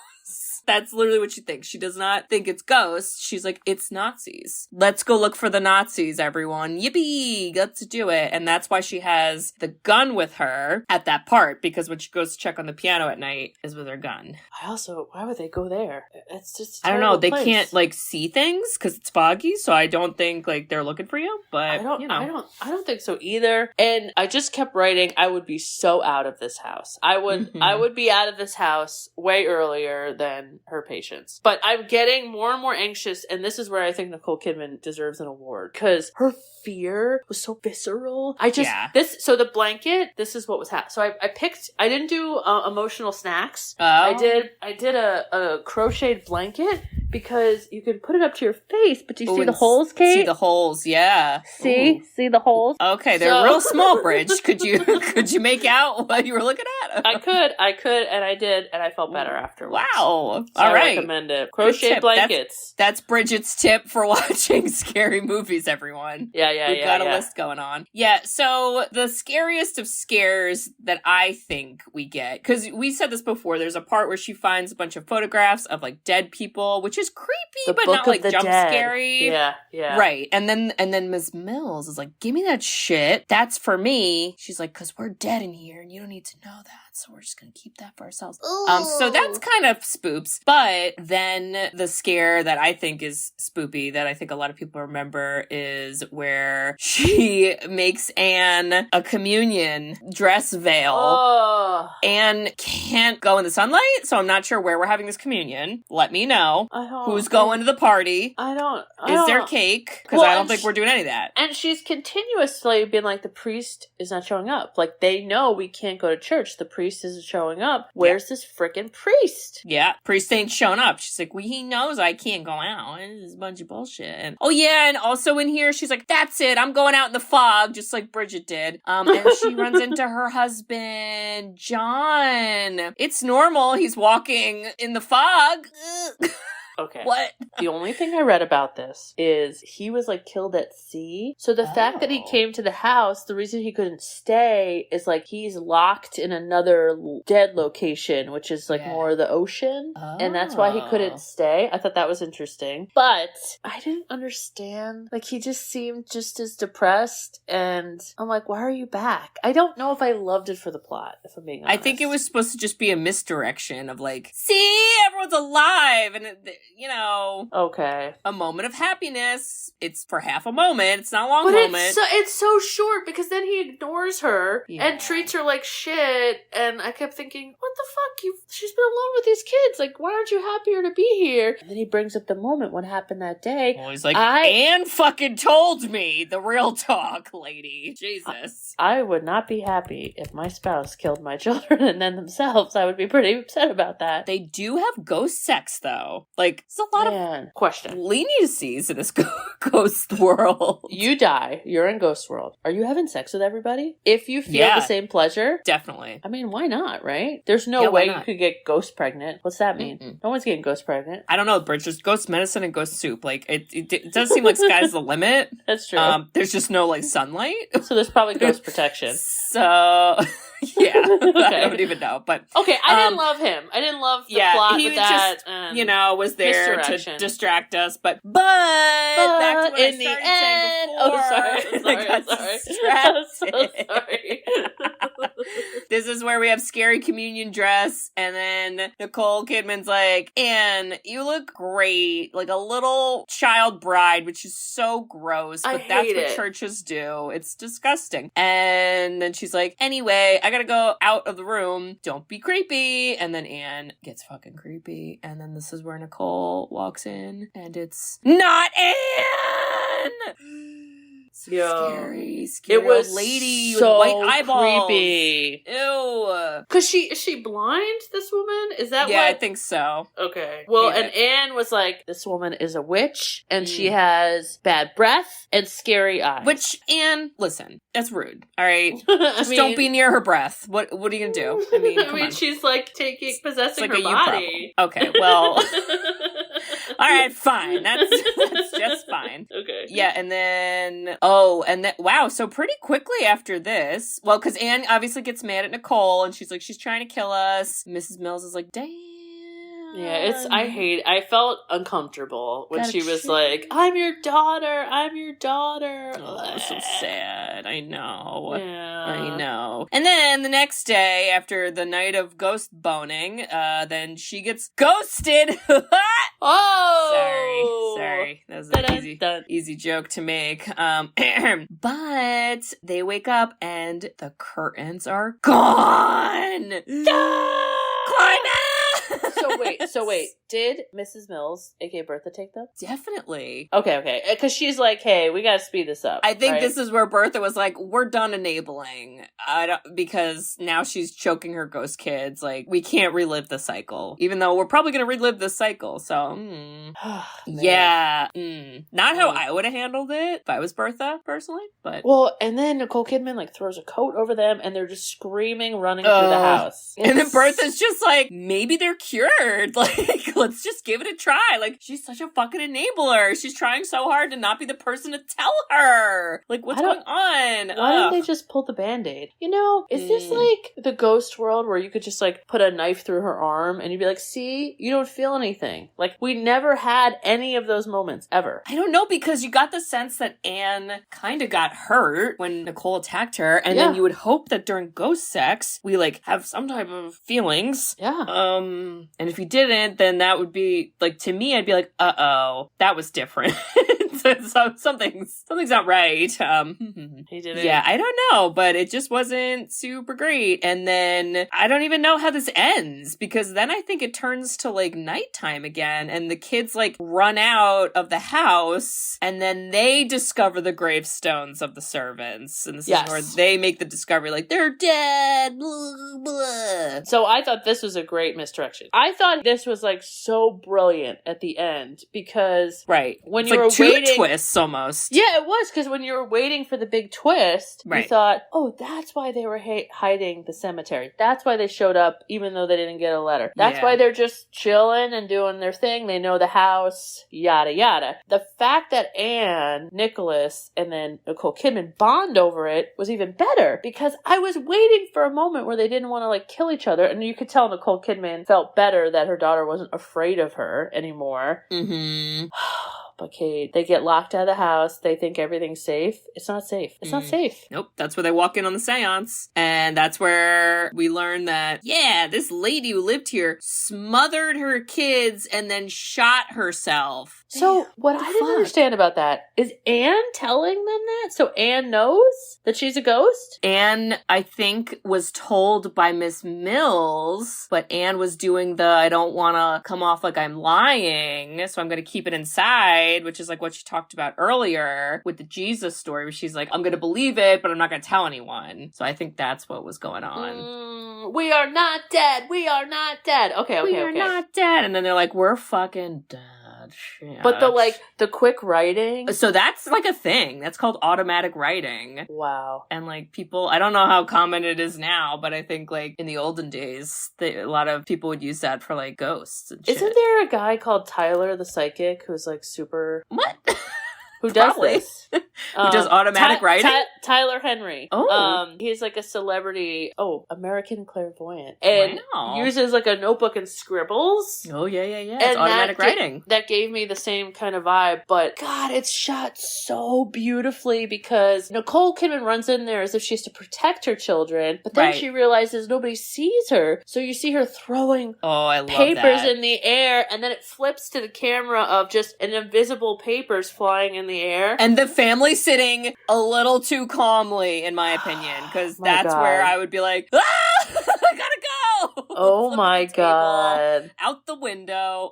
That's literally what she thinks. She does not think it's ghosts. She's like, it's Nazis. Let's go look for the Nazis, everyone. Yippee! Let's do it. And that's why she has the gun with her at that part, because when she goes to check on the piano at night is with her gun. Why would they go there? It's just I don't know. They can't like see things because it's foggy, so I don't think like they're looking for you. But I don't think so either. And I just kept writing, I would be so out of this house. I would be out of this house way earlier than her patients. But I'm getting more and more anxious, and this is where I think Nicole Kidman deserves an award, because her fear was so visceral. So the blanket, this is what was happening. So I didn't do emotional snacks. Oh. I did a crocheted blanket, because you can put it up to your face, but do you see the holes, Kate? See the holes, yeah. See the holes? Okay, they're real small, Bridge. Could you make out what you were looking at? I could, and I did, and I felt better afterwards. Wow. So All right. I recommend it. Crochet blankets. That's Bridget's tip for watching scary movies, everyone. Yeah. We've got a list going on. Yeah, so the scariest of scares that I think we get, because we said this before, there's a part where she finds a bunch of photographs of like dead people, which is creepy, but not like jump scary. Yeah. Right. And then Ms. Mills is like, give me that shit. That's for me. She's like, because we're dead in here and you don't need to know that. So we're just going to keep that for ourselves. So that's kind of spoops. But then the scare that I think is spoopy, that I think a lot of people remember, is where she makes Anne a communion dress veil. Oh. Anne can't go in the sunlight, so I'm not sure where we're having this communion. Let me know. Who's going to the party? Is there cake? Because I don't think we're doing any of that. And she's continuously been like, the priest is not showing up. Like, they know we can't go to church. The priest isn't showing up. Where's this frickin' priest? Yeah, priest ain't showing up. She's like, he knows I can't go out. This is a bunch of bullshit. And and also in here, she's like, that's it. I'm going out in the fog, just like Bridget did. And she runs into her husband, John. It's normal. He's walking in the fog. Okay. What? The only thing I read about this is he was like killed at sea. So the fact that he came to the house, the reason he couldn't stay is like he's locked in another dead location, which is like more the ocean. And that's why he couldn't stay. I thought that was interesting. But I didn't understand. Like, he just seemed just as depressed. And I'm like, why are you back? I don't know if I loved it for the plot, if I'm being honest. I think it was supposed to just be a misdirection of like, see, everyone's alive. And okay, a moment of happiness. It's for half a moment. It's not a long but moment. It's so short, because then he ignores her and treats her like shit. And I kept thinking, what the fuck? She's been alone with these kids. Like, why aren't you happier to be here? And then he brings up the moment what happened that day. Well, he's like, Anne fucking told me the real talk, lady. Jesus. I would not be happy if my spouse killed my children and then themselves. I would be pretty upset about that. They do have ghost sex, though. Like, it's a lot of leniencies in this ghost world. You die. You're in ghost world. Are you having sex with everybody? If you feel the same pleasure? Definitely. I mean, why not, right? There's no way you could get ghost pregnant. What's that mean? Mm-mm. No one's getting ghost pregnant. I don't know, Bridge. There's ghost medicine and ghost soup. Like, it does seem like sky's the limit. That's true. There's just no, like, sunlight. So there's probably ghost protection. So... yeah, I don't even know, but okay, I didn't love him. I didn't love the plot with that. Just, was there to distract us, but back to what in the end. I'm so sorry. This is where we have scary communion dress, and then Nicole Kidman's like, Anne, you look great, like a little child bride, which is so gross, but that's what churches do. It's disgusting. And then she's like, anyway, I gotta go out of the room. Don't be creepy. And then Anne gets fucking creepy. And then this is where Nicole walks in. And it's not Anne! Scary it was lady so with white eyeballs. Creepy. Ew. Cause is she blind, this woman? Is that I think so. Okay. Well, and Anne was like, this woman is a witch, and she has bad breath and scary eyes. Which, Anne, listen, that's rude. All right? Just don't be near her breath. What are you gonna do? I mean, she's like possessing her body. Okay, well. All right, fine. That's just fine. Okay. Yeah, and then wow, so pretty quickly after this, well, because Anne obviously gets mad at Nicole, and she's like, she's trying to kill us. Mrs. Mills is like, damn. Yeah, I felt uncomfortable when she was like, I'm your daughter. Oh, so sad. I know. Yeah. I know. And then the next day, after the night of ghost boning, then she gets ghosted. Oh! Sorry. That was an easy joke to make. But they wake up and the curtains are gone. Climax! So wait, did Mrs. Mills, aka Bertha, take them? Definitely. Okay. Because she's like, hey, we gotta speed this up. I think this is where Bertha was like, we're done enabling. Because now she's choking her ghost kids. Like, we can't relive the cycle. Even though we're probably gonna relive the cycle. So, yeah. Not how I would have handled it if I was Bertha, personally. But well, and then Nicole Kidman like throws a coat over them and they're just screaming, running through the house. And then Bertha's just like, maybe they're cured. Like, let's just give it a try. Like, she's such a fucking enabler. She's trying so hard to not be the person to tell her. Like, what's going on? Why didn't they just pull the Band-Aid? You know, is this like the ghost world where you could just like put a knife through her arm and you'd be like, see, you don't feel anything. Like, we never had any of those moments ever. I don't know, because you got the sense that Anne kind of got hurt when Nicole attacked her. And then you would hope that during ghost sex, we like have some type of feelings. Yeah. And if you didn't, then that would be like, to me, I'd be like, uh-oh, that was different. So something's not right. He did it. Yeah, I don't know, but it just wasn't super great. And then I don't even know how this ends, because then I think it turns to like nighttime again, and the kids like run out of the house, and then they discover the gravestones of the servants, and this is where they make the discovery, like, they're dead. Blah, blah. So I thought this was a great misdirection. I thought this was like so brilliant at the end, because when it's you like were waiting, twists almost. Yeah, it was, because when you were waiting for the big twist, you Right. thought, oh, that's why they were hiding the cemetery. That's why they showed up, even though they didn't get a letter. That's why they're just chilling and doing their thing. They know the house, yada, yada. The fact that Anne, Nicholas, and then Nicole Kidman bond over it was even better, because I was waiting for a moment where they didn't want to, like, kill each other, and you could tell Nicole Kidman felt better that her daughter wasn't afraid of her anymore. Mm-hmm. But Kate, they get locked out of the house. They think everything's safe. It's not safe. It's not safe. Nope. That's where they walk in on the seance. And that's where we learn that, this lady who lived here smothered her kids and then shot herself. So what I didn't understand about that is Anne telling them that? So Anne knows that she's a ghost? Anne, I think, was told by Miss Mills, but Anne was doing the, I don't want to come off like I'm lying, so I'm going to keep it inside, which is like what she talked about earlier with the Jesus story, where she's like, I'm going to believe it, but I'm not going to tell anyone. So I think that's what was going on. We are not dead. We are not dead. Okay. We are not dead. And then they're like, we're fucking dead. Shit. But the quick writing. So that's like a thing. That's called automatic writing. Wow. And like people, I don't know how common it is now, but I think like in the olden days, a lot of people would use that for like ghosts and shit. Isn't there a guy called Tyler the Psychic who's like super... What? Who does this? Who does automatic writing? Tyler Henry. Oh. He's like a celebrity, American clairvoyant. And uses like a notebook and scribbles. Oh, yeah. It's automatic writing. That gave me the same kind of vibe. But God, it's shot so beautifully, because Nicole Kidman runs in there as if she has to protect her children. But then she realizes nobody sees her. So you see her throwing papers in the air. And then it flips to the camera of just an invisible papers flying in the air. And the family sitting a little too calmly, in my opinion, because that's where I would be like, I gotta go! Oh my God. Out the window.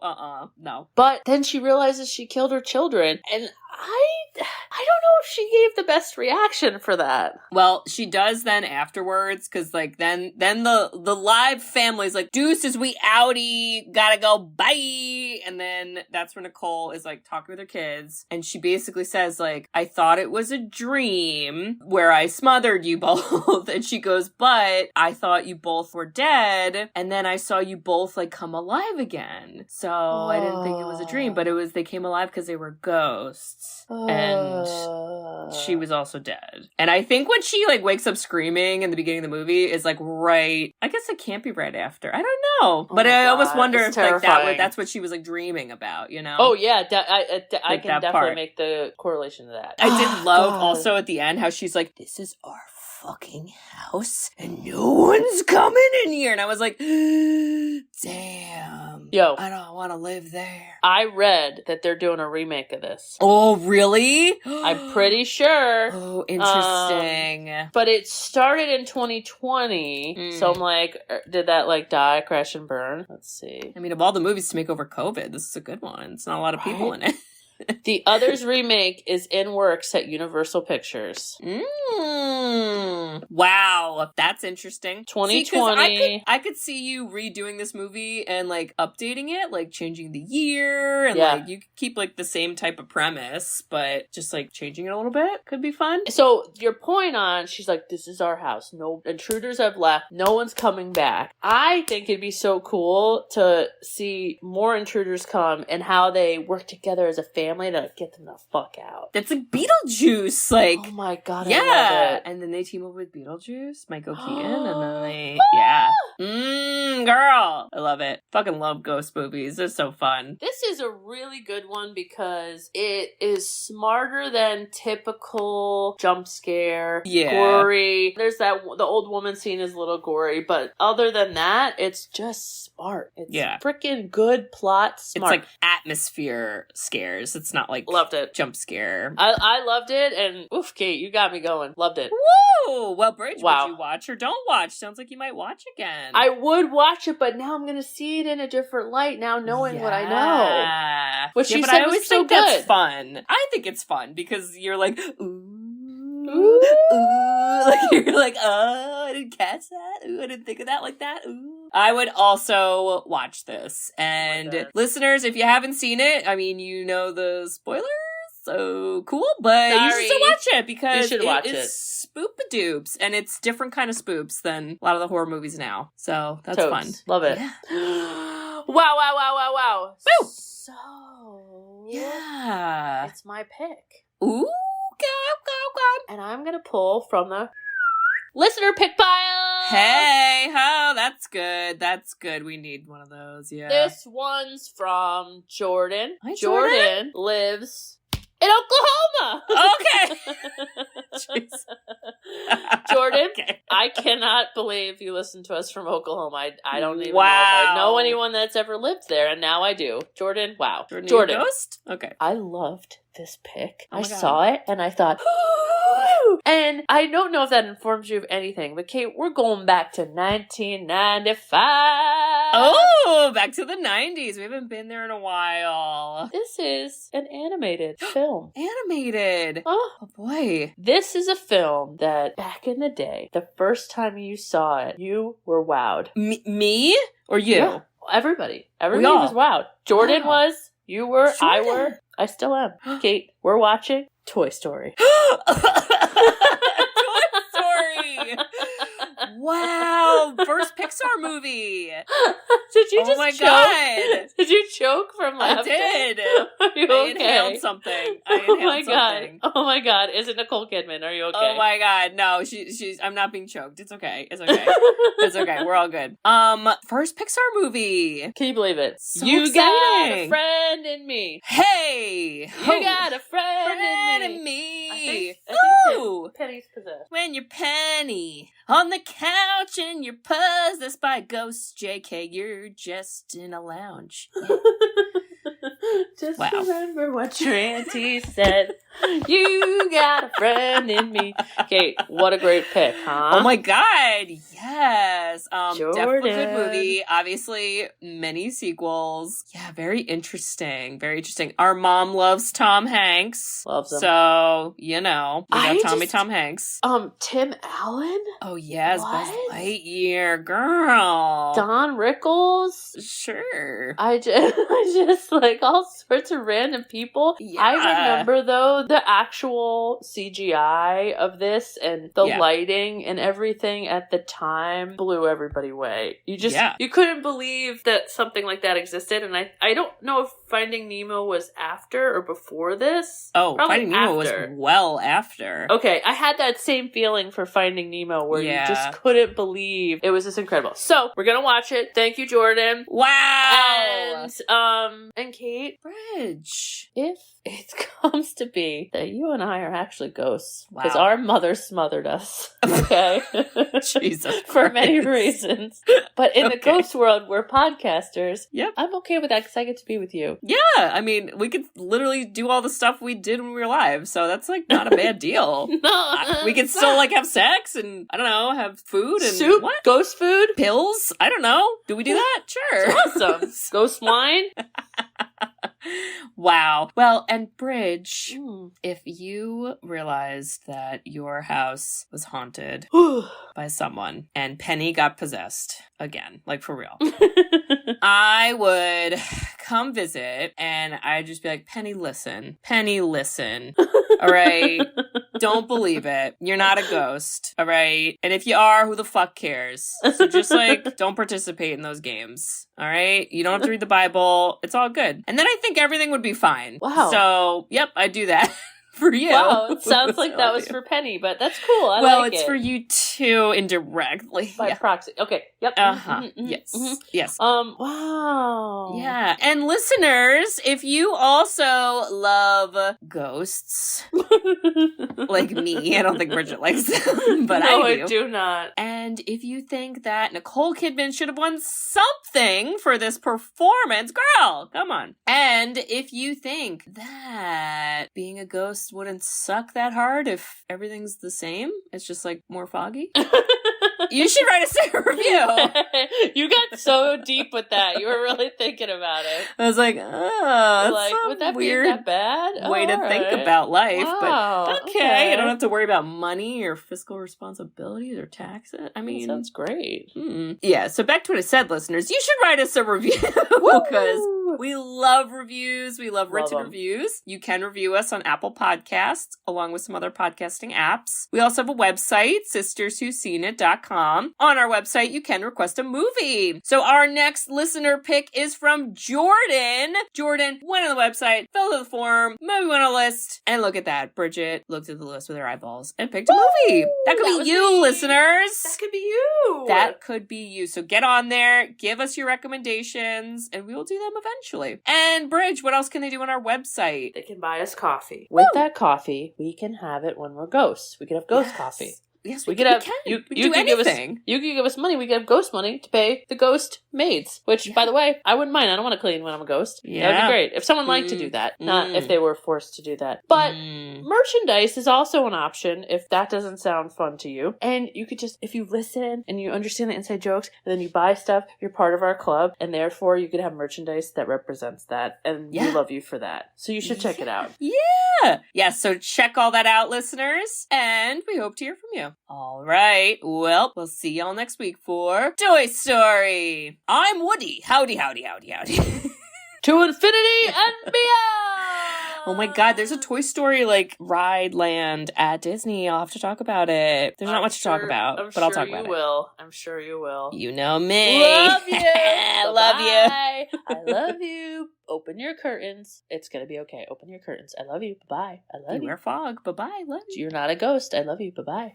No. But then she realizes she killed her children, and I don't know if she gave the best reaction for that. Well, she does then afterwards, because like then the live family's like, deuces, we outie, gotta go, bye. And then that's where Nicole is like talking with her kids, and she basically says like, I thought it was a dream where I smothered you both. And she goes, but I thought you both were dead, and then I saw you both like come alive again. So I didn't think it was a dream, but they came alive because they were ghosts. and she was also dead. And I think when she like wakes up screaming in the beginning of the movie is like right, I guess it can't be right after. I don't know. But I almost wonder if like that's what she was like dreaming about, you know? Oh yeah, I Like can that definitely part. make the correlation to that. I did love also at the end how she's like, this is our fucking house and no one's coming in here. And I was like, damn. Yo. I don't want to live there. I read that they're doing a remake of this. Oh, really? I'm pretty sure. Oh, interesting. But it started in 2020. So I'm like, did that like die, crash, and burn? Let's see. I mean, of all the movies to make over COVID, this is a good one. It's not a lot of people in it. The Others remake is in works at Universal Pictures. Wow, that's interesting. 2020. See, I could see you redoing this movie and like updating it, like changing the year, and like you could keep like the same type of premise, but just like changing it a little bit could be fun. So your point on, she's like, this is our house. No intruders have left. No one's coming back. I think it'd be so cool to see more intruders come and how they work together as a family to get them the fuck out. That's like Beetlejuice, like oh my god, yeah, I love it. and then they team up with Beetlejuice, Michael Keaton, and then they girl, I love it. Fucking love ghost movies. They're so fun. This is a really good one because it is smarter than typical jump scare, gory. There's the old woman scene is a little gory, but other than that, it's just smart. It's freaking good plot, smart. It's like atmosphere scares. It's not like loved it. Jump scare. I loved it, and oof, Kate, you got me going. Loved it. Woo! Well, Bridget, would you watch or don't watch? Sounds like you might watch again. I would watch it, but now I'm going to see it in a different light. Now knowing what I know, which you said was so good. That's fun. I think it's fun because you're like, ooh, like you're like, oh, I didn't catch that. Ooh, I didn't think of that like that. Ooh. I would also watch this. And listeners, if you haven't seen it, I mean, you know the spoilers. So cool, but you should still watch it because it is spoop-a-doops, and it's different kind of spoops than a lot of the horror movies now. So that's fun. Love it. Yeah. Wow. Woo! So yeah, it's my pick. Ooh, go. And I'm gonna pull from the listener pick pile. Hey, that's good. That's good. We need one of those. Yeah. This one's from Jordan. Hi, Jordan lives in Oklahoma. Okay. Jordan, I cannot believe you listen to us from Oklahoma. I don't even know if I know anyone that's ever lived there, and now I do. Jordan, wow. Jordan. Ghost? Okay. I loved this pick. I saw it, and I thought, and I don't know if that informs you of anything, but Kate, we're going back to 1995. Oh, back to the 90s. We haven't been there in a while. This is an animated film. Animated. Oh boy. This is a film that back in the day, the first time you saw it, you were wowed. Me? Or you? Yeah, everybody. Everybody was wowed. Jordan was. You were. Jordan. I were. I still am. Kate, we're watching Toy Story. Toy Story! Wow, first Pixar movie. Did you just choke? God. Did you choke from laughter? I did. Are you I okay? inhaled something. Oh my god. Oh my god. Is it Nicole Kidman? Are you okay? Oh my god. No, she's I'm not being choked. It's okay. It's okay. It's okay. We're all good. First Pixar movie. Can you believe it? So you exciting. got a friend in me. Hey! You got a friend in me. me. I think Penny's possessed. When you're Penny on the couch and you're possessed by ghosts, JK, you're just in a lounge. Just remember what your auntie said. You got a friend in me. Kate, what a great pick, huh? Oh my god, yes. Jordan. Definitely good movie. Obviously, many sequels. Yeah, very interesting. Very interesting. Our mom loves Tom Hanks. Loves him. So, you know, we got Tom Hanks. Tim Allen? Oh yes, What? Buzz Lightyear, girl. Don Rickles? Sure. I just like all sorts of random people. Yeah. I remember though the actual CGI of this and the lighting and everything at the time blew everybody away. You couldn't believe that something like that existed. And I don't know if Finding Nemo was after or before this. Oh, Probably Finding Nemo was well after. Okay, I had that same feeling for Finding Nemo where you just couldn't believe it was this incredible. So, we're gonna watch it. Thank you, Jordan. Wow! And Kate. Bridge. If it comes to be that you and I are actually ghosts, because our mother smothered us, okay? Jesus For many reasons. But in the ghost world, we're podcasters. Yep. I'm okay with that because I get to be with you. Yeah, I mean, we could literally do all the stuff we did when we were alive, so that's, like, not a bad deal. No. We could still, like, have sex and, I don't know, have food and... Soup? What? Ghost food? Pills? I don't know. Do we do that? Sure. Awesome. Ghost wine? Wow. Well, and Bridge, if you realized that your house was haunted by someone and Penny got possessed again, like for real, I would come visit and I'd just be like, Penny, listen. All right? Don't believe it. You're not a ghost. All right? And if you are, who the fuck cares? So just like, don't participate in those games. All right? You don't have to read the Bible. It's all good. And then I think everything would be fine. Wow. So, yep, I do that. For you. Wow, it sounds like that was for Penny, but that's cool. I like it. It's for you too, indirectly. By proxy. Okay. Yep. Yes. Yes. Wow. Yeah. And listeners, if you also love ghosts, like me, I don't think Bridget likes them, but no, I do. I do not. And if you think that Nicole Kidman should have won something for this performance, girl, come on. And if you think that being a ghost wouldn't suck that hard if everything's the same, it's just like more foggy, you should write us a review. You got so deep with that. You were really thinking about it. I was like, oh, like, would that weird be that bad? way to think about life. Wow, but okay, I don't have to worry about money or fiscal responsibilities or taxes. I mean, that sounds great. Yeah, so back to what I said, listeners. You should write us a review because we love reviews. We love written reviews. You can review us on Apple Podcasts along with some other podcasting apps. We also have a website, sisterswhoseenit.com. On our website, you can request a movie. So our next listener pick is from Jordan. Jordan went on the website, filled out the form, movie went on a list, and look at that. Bridget looked at the list with her eyeballs and picked a movie. That could be you, listeners. That could be you. That could be you. So get on there, give us your recommendations, and we will do them eventually. And Bridge, what else can they do on our website? They can buy us coffee. With that coffee, we can have it when we're ghosts. We can have ghost coffee. Yes, we could have. You can anything. You can give us money. We can have ghost money to pay the ghost maids. Which, by the way, I wouldn't mind. I don't want to clean when I'm a ghost. Yeah, that'd be great if someone liked to do that. Not if they were forced to do that. But merchandise is also an option if that doesn't sound fun to you. And you could just, if you listen and you understand the inside jokes, and then you buy stuff, you're part of our club, and therefore you could have merchandise that represents that. And we love you for that. So you should check it out. Yeah. So check all that out, listeners, and we hope to hear from you. All right. Well, we'll see y'all next week for Toy Story. I'm Woody. Howdy. To infinity and beyond! Oh my god, there's a Toy Story, like, ride land at Disney. I'll have to talk about it. There's not much to talk about, but I'll talk about it. I'm sure you will. You know me. Love you. Love you. I love you. Open your curtains. It's gonna be okay. Open your curtains. I love you. Bye-bye. I love you. Beware fog. Bye-bye. Love you. You're not a ghost. I love you. Bye-bye.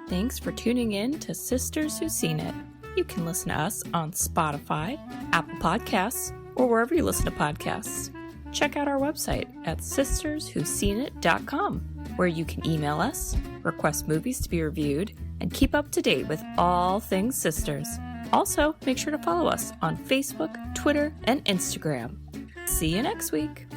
Thanks for tuning in to Sisters Who've Seen It. You can listen to us on Spotify, Apple Podcasts, or wherever you listen to podcasts. Check out our website at sisterswhoseenit.com, where you can email us, request movies to be reviewed, and keep up to date with all things sisters. Also, make sure to follow us on Facebook, Twitter, and Instagram. See you next week.